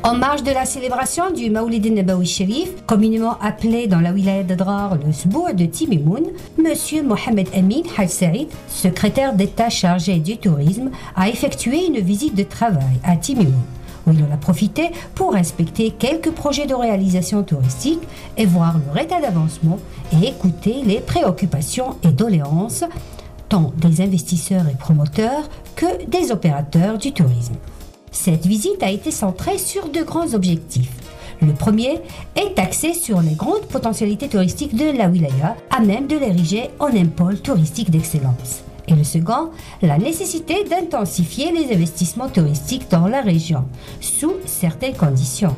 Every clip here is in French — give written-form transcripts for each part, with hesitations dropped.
En marge de la célébration du Maoulid al-Nabawi Sharif, communément appelé dans la wilaya d'Adrar le Sbour de Timimoun, M. Mohamed Amin Haj Saïd, secrétaire d'État chargé du tourisme, a effectué une visite de travail à Timimoun, où il en a profité pour inspecter quelques projets de réalisation touristique et voir leur état d'avancement et écouter les préoccupations et doléances tant des investisseurs et promoteurs que des opérateurs du tourisme. Cette visite a été centrée sur deux grands objectifs. Le premier est axé sur les grandes potentialités touristiques de la wilaya, à même de l'ériger en un pôle touristique d'excellence. Et le second, la nécessité d'intensifier les investissements touristiques dans la région, sous certaines conditions.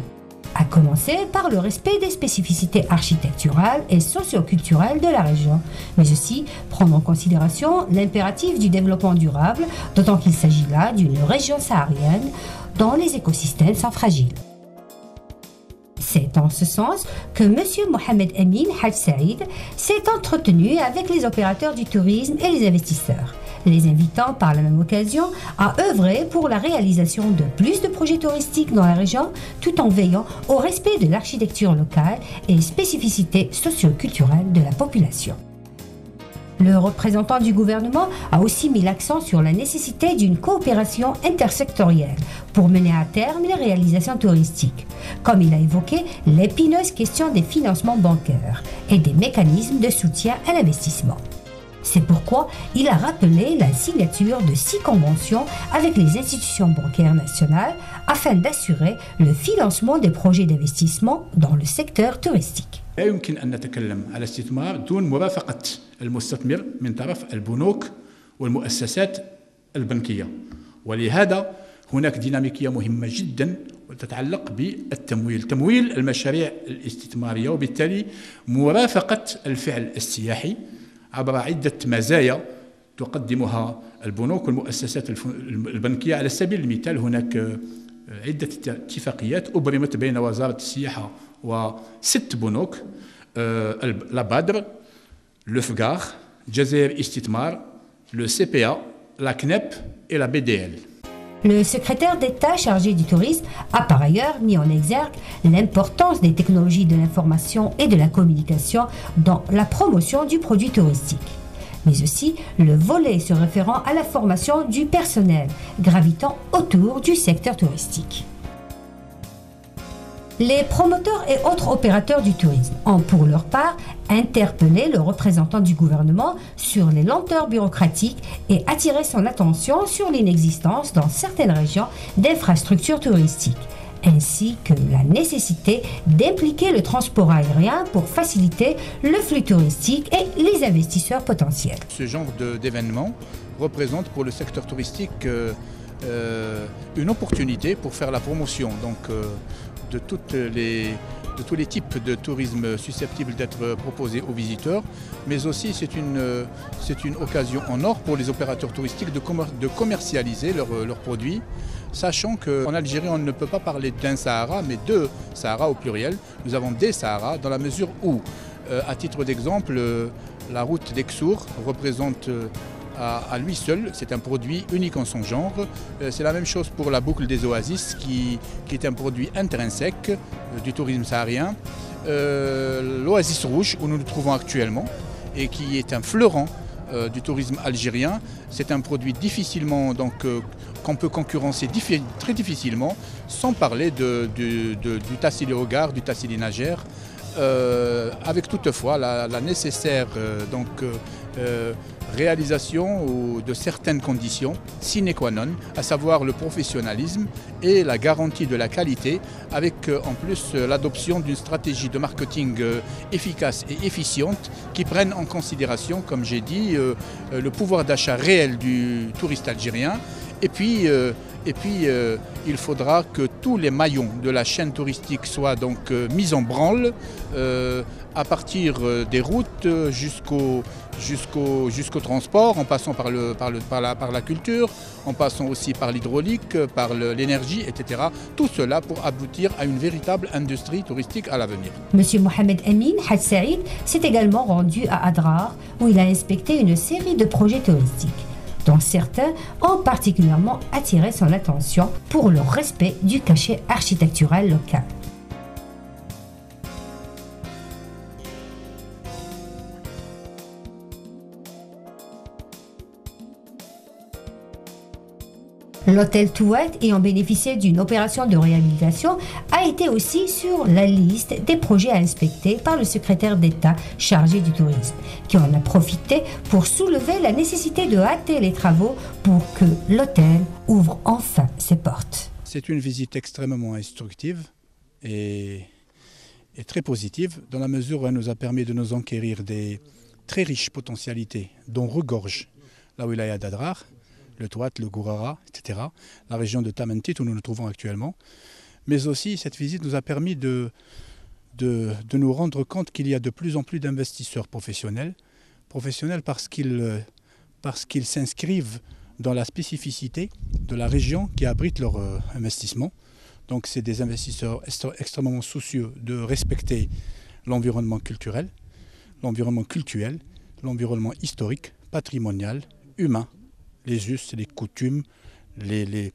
À commencer par le respect des spécificités architecturales et socio-culturelles de la région, mais aussi prendre en considération l'impératif du développement durable, d'autant qu'il s'agit là d'une région saharienne dont les écosystèmes sont fragiles. C'est en ce sens que M. Mohamed Amin Haj Saïd s'est entretenu avec les opérateurs du tourisme et les investisseurs, les invitant par la même occasion à œuvrer pour la réalisation de plus de projets touristiques dans la région, tout en veillant au respect de l'architecture locale et spécificités socio-culturelles de la population. Le représentant du gouvernement a aussi mis l'accent sur la nécessité d'une coopération intersectorielle pour mener à terme les réalisations touristiques, comme il a évoqué l'épineuse question des financements bancaires et des mécanismes de soutien à l'investissement. C'est pourquoi il a rappelé la signature de 6 conventions avec les institutions bancaires nationales afin d'assurer le financement des projets d'investissement dans le secteur touristique. لا يمكن أن نتكلم على استثمار دون مرافقة المستثمر من طرف البنوك والمؤسسات البنكية، ولهذا هناك ديناميكية مهمة جدا وتتعلق بالتمويل، تمويل المشاريع الاستثمارية، وبالتالي مرافقة الفعل السياحي عبر عدة مزايا تقدمها البنوك والمؤسسات البنكية. على سبيل المثال هناك عدة اتفاقيات أبرمت بين وزارة السياحة و6 بنوك، لا بدر، لو فقار، جزائر استثمار، le CPA, la CNEP et la BDL. Le secrétaire d'État chargé du tourisme a par ailleurs mis en exergue l'importance des technologies de l'information et de la communication dans la promotion du produit touristique, mais aussi le volet se référant à la formation du personnel gravitant autour du secteur touristique. Les promoteurs et autres opérateurs du tourisme ont pour leur part interpellé le représentant du gouvernement sur les lenteurs bureaucratiques et attiré son attention sur l'inexistence dans certaines régions d'infrastructures touristiques, ainsi que la nécessité d'impliquer le transport aérien pour faciliter le flux touristique et les investisseurs potentiels. Ce genre d'événement représente pour le secteur touristique une opportunité pour faire la promotion de tous les types de tourisme susceptibles d'être proposés aux visiteurs, mais aussi c'est une occasion en or pour les opérateurs touristiques de commercialiser leurs produits, sachant qu'en Algérie on ne peut pas parler d'un Sahara, mais de Sahara au pluriel. Nous avons des Saharas dans la mesure où, à titre d'exemple, la route d'Exour représente à lui seul, c'est un produit unique en son genre. C'est la même chose pour la boucle des oasis qui est un produit intrinsèque du tourisme saharien. L'oasis rouge où nous nous trouvons actuellement et qui est un fleuron du tourisme algérien, c'est un produit difficilement qu'on peut concurrencer très difficilement, sans parler du Tassili Hogar, du Tassili Najer, avec toutefois la nécessaire réalisation de certaines conditions sine qua non, à savoir le professionnalisme et la garantie de la qualité, avec en plus l'adoption d'une stratégie de marketing efficace et efficiente qui prenne en considération, comme j'ai dit, le pouvoir d'achat réel du touriste algérien. Et puis, il faudra que tous les maillons de la chaîne touristique soient donc mis en branle, à partir des routes jusqu'au transport, en passant par la culture, en passant aussi par l'hydraulique, par l'énergie, etc. Tout cela pour aboutir à une véritable industrie touristique à l'avenir. M. Mohamed Amin Haj Saïd s'est également rendu à Adrar, où il a inspecté une série de projets touristiques, dont certains ont particulièrement attiré son attention pour leur respect du cachet architectural local. L'hôtel Touat, ayant bénéficié d'une opération de réhabilitation, a été aussi sur la liste des projets à inspecter par le secrétaire d'État chargé du tourisme, qui en a profité pour soulever la nécessité de hâter les travaux pour que l'hôtel ouvre enfin ses portes. C'est une visite extrêmement instructive et très positive, dans la mesure où elle nous a permis de nous enquérir des très riches potentialités dont regorge la wilaya d'Adrar, le Touat, le Gourara, etc., la région de Tamantit où nous nous trouvons actuellement. Mais aussi, cette visite nous a permis de nous rendre compte qu'il y a de plus en plus d'investisseurs professionnels parce qu'ils s'inscrivent dans la spécificité de la région qui abrite leur investissement. Donc c'est des investisseurs extrêmement soucieux de respecter l'environnement culturel, l'environnement cultuel, l'environnement historique, patrimonial, humain, les us, les coutumes, les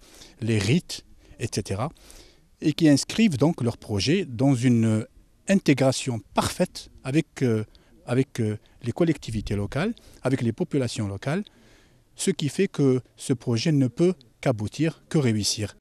rites, etc. Et qui inscrivent donc leur projet dans une intégration parfaite avec les collectivités locales, avec les populations locales, ce qui fait que ce projet ne peut qu'aboutir, que réussir.